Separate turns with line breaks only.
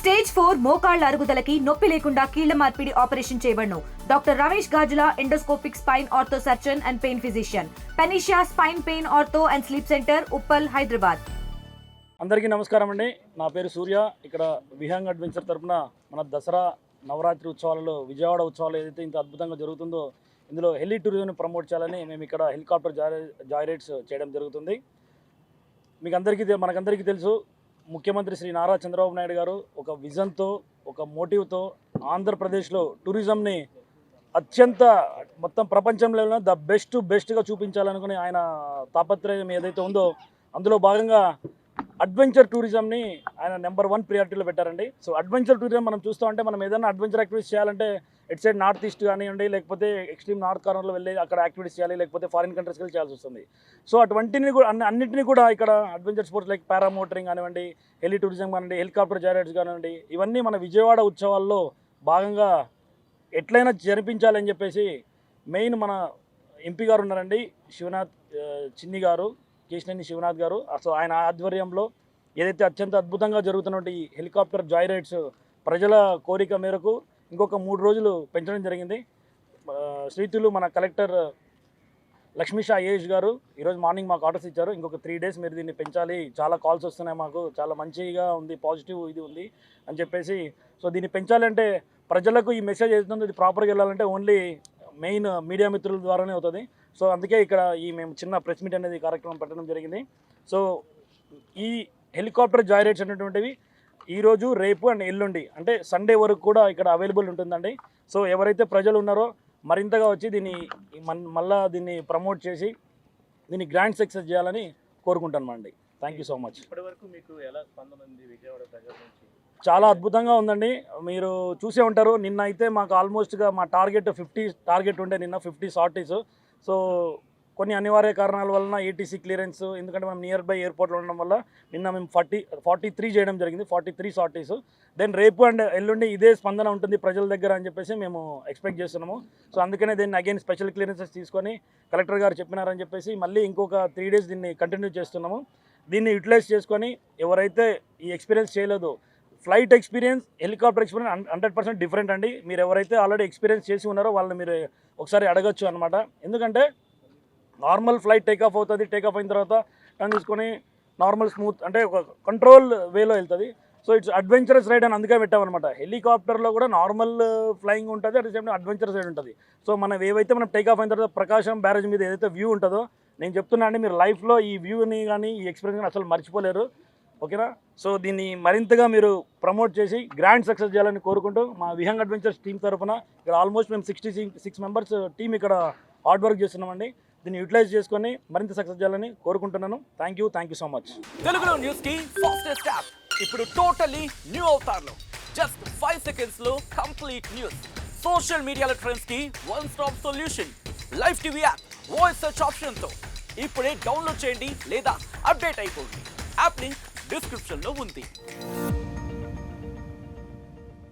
Stage 4 మోకాళ్ల అరుగుదలకి నొప్పి లేకుండా కీళ్ల మార్పిడి ఆపరేషన్ చేయబడును. Doctor Ramesh Gajula, endoscopic spine ortho surgeon and pain physician, Panacea spine pain ortho and sleep center, Uppal, Hyderabad.
అందరికీ నమస్కారం అండి. నా పేరు సూర్య. ఇక్కడ విహంగ్ అడ్వెంచర్ తరపున మన దసరా నవరాత్రి ఉత్సవాలలో విజయవాడ ఉత్సవాలు ఏదైతే ఇంత అద్భుతంగా జరుగుతుందో ఇందులో హెలి టూరిజంని ప్రమోట్ చేయాలని మేము ఇక్కడ హెలికాప్టర్ జాయ్ రైడ్స్ చేయడం జరుగుతుంది. మనకందరికీ తెలుసు, ముఖ్యమంత్రి శ్రీ నారా చంద్రబాబు నాయుడు గారు ఒక విజన్తో, ఒక మోటివ్తో ఆంధ్రప్రదేశ్లో టూరిజంని అత్యంత మొత్తం ప్రపంచంలో బెస్ట్గా చూపించాలనుకుని ఆయన తాపత్రయం ఏదైతే ఉందో అందులో భాగంగా అడ్వెంచర్ టూరిజంని ఆయన నెంబర్ 1 ప్రియారిటీలో పెట్టారండి. సో అడ్వెంచర్ టూరిజం మనం చూస్తూ ఉంటే మనం ఏదైనా అడ్వెంచర్ యాక్టివిటీస్ చేయాలంటే ఇటు సైడ్ నార్త్ ఈస్ట్ కానివ్వండి, లేకపోతే ఎక్స్ట్రీమ్ నార్త్ కార్నర్లో వెళ్ళి అక్కడ యాక్టివిటీస్ చేయాలి, లేకపోతే ఫారిన్ కంట్రీస్కి వెళ్ళి చేయాల్సి వస్తుంది. సో అన్నింటినీ కూడా ఇక్కడ అడ్వెంచర్ స్పోర్ట్స్ లైక్ పారామోటరింగ్ కానివ్వండి, హెలి టూరిజం కానివ్వండి, హెలికాప్టర్ జాయ్ రైడ్స్ కానివ్వండి, ఇవన్నీ మన విజయవాడ ఉత్సవాల్లో భాగంగా ఎట్లయినా జరిపించాలని చెప్పేసి మెయిన్ మన ఎంపీ గారు ఉన్నారండి, శివనాథ్ చిన్ని గారు, కేశినేని శివనాథ్ గారు. సో ఆయన ఆధ్వర్యంలో ఏదైతే అత్యంత అద్భుతంగా జరుగుతున్నటువంటి హెలికాప్టర్ జాయ్ రైడ్స్ ప్రజల కోరిక మేరకు ఇంకొక 3 రోజులు పెంచడం జరిగింది. శ్రీతులు మన కలెక్టర్ లక్ష్మీషా ఐఏఎస్ గారు ఈరోజు మార్నింగ్ మాకు ఆర్డర్స్ ఇచ్చారు. ఇంకొక 3 డేస్ మీరు దీన్ని పెంచాలి, చాలా కాల్స్ వస్తున్నాయి, మాకు చాలా మంచిగా ఉంది, పాజిటివ్ ఇది ఉంది అని చెప్పేసి. సో దీన్ని పెంచాలంటే ప్రజలకు ఈ మెసేజ్ ఏదైతుందో ఇది ప్రాపర్గా వెళ్ళాలంటే ఓన్లీ మెయిన్ మీడియా మిత్రుల ద్వారానే అవుతుంది. సో అందుకే ఇక్కడ మేము చిన్న ప్రెస్ మీట్ అనేది కార్యక్రమం పెట్టడం జరిగింది. సో ఈ హెలికాప్టర్ జాయ్ రైడ్స్ అనేటువంటివి ఈరోజు, రేపు అండ్ ఎల్లుండి అంటే సండే వరకు కూడా ఇక్కడ అవైలబుల్ ఉంటుందండి. సో ఎవరైతే ప్రజలు ఉన్నారో మరింతగా వచ్చి దీన్ని ప్రమోట్ చేసి దీన్ని గ్రాండ్ సక్సెస్ చేయాలని కోరుకుంటున్నామండి. Thank you so much.
ఇప్పటివరకు మీకు ఎలా స్పందన ఉంది విజయవాడ ప్రజల నుంచి?
చాలా అద్భుతంగా ఉందండి. మీరు చూసే ఉంటారు, నిన్న అయితే మాకు ఆల్మోస్ట్గా మా టార్గెట్ 50 ఉండే, నిన్న 50 సార్టీస్. సో కొన్ని అనివార్య కారణాల వలన ఏటీసీ క్లియరెన్స్, ఎందుకంటే మనం నియర్ బై ఎయిర్పోర్ట్లో ఉండడం వల్ల నిన్న మేము 43 చేయడం జరిగింది, 43 సార్టీస్. దెన్ రేపు అండ్ ఎల్లుండి ఇదే స్పందన ఉంటుంది ప్రజల దగ్గర అని చెప్పేసి మేము ఎక్స్పెక్ట్ చేస్తున్నాము. సో అందుకనే దీన్ని అగైన్ స్పెషల్ క్లియరెన్సెస్ తీసుకొని కలెక్టర్ గారు చెప్పినారని చెప్పేసి మళ్ళీ ఇంకొక 3 డేస్ దీన్ని కంటిన్యూ చేస్తున్నాము. దీన్ని యూటిలైజ్ చేసుకొని ఎవరైతే ఈ ఎక్స్పీరియన్స్ చేయలేదో, flight experience, helicopter experience 100% different అండి. మీరు ఎవరైతే ఆల్రెడీ ఎక్స్పీరియన్స్ చేసి ఉన్నారో వాళ్ళని మీరు ఒకసారి అడగచ్చు అనమాట. ఎందుకంటే నార్మల్ ఫ్లైట్ టేకాఫ్ అవుతుంది, టేకాఫ్ అయిన తర్వాత టర్న్ తీసుకొని నార్మల్ స్మూత్ అంటే ఒక కంట్రోల్ వేలో వెళ్తుంది. సో ఇట్స్ అడ్వెంచరస్ రైడ్ అని అందుకే పెట్టామన్నమాట. హెలికాప్టర్లో కూడా నార్మల్ ఫ్లయింగ్ ఉంటుంది, at the same time adventurous ride ఉంటుంది. సో ఏవైతే మనం టేకాఫ్ అయిన తర్వాత ప్రకాశం బ్యారేజ్ మీద ఏదైతే వ్యూ ఉంటుందో, నేను చెప్తున్నా అండి, మీరు లైఫ్లో ఈ వ్యూని కానీ ఈ ఎక్స్పీరియన్స్ అసలు మర్చిపోలేరు. ఓకేనా? సో దీన్ని మరింతగా మీరు ప్రమోట్ చేసి గ్రాండ్ సక్సెస్ చేయాలని కోరుకుంటూ మా విహంగ్ అడ్వెంచర్స్ టీం తరఫున ఇక్కడ ఆల్మోస్ట్ మేము 66 మెంబర్స్ టీం ఇక్కడ హార్డ్ వర్క్ చేస్తున్నామండి. దీన్ని యూటిలైజ్ చేసుకొని మరింత సక్సెస్ చేయాలని కోరుకుంటున్నాను. Thank you so much.
తెలుగులో న్యూస్ కి ఫాస్టెస్ట్ యాప్ ఇప్పుడు టోటలీ న్యూ అవతార్లో జస్ట్ 5 సెకండ్స్ లో కంప్లీట్ న్యూస్. సోషల్ మీడియాలో ట్రెండ్స్ కి one stop solution. Live TV app voice search option తో ఇప్పుడే డౌన్లోడ్ చేయండి లేదా అప్డేట్ అయిపోండి. యాప్ లింక్ డిస్క్రిప్షన్ లో ఉంది.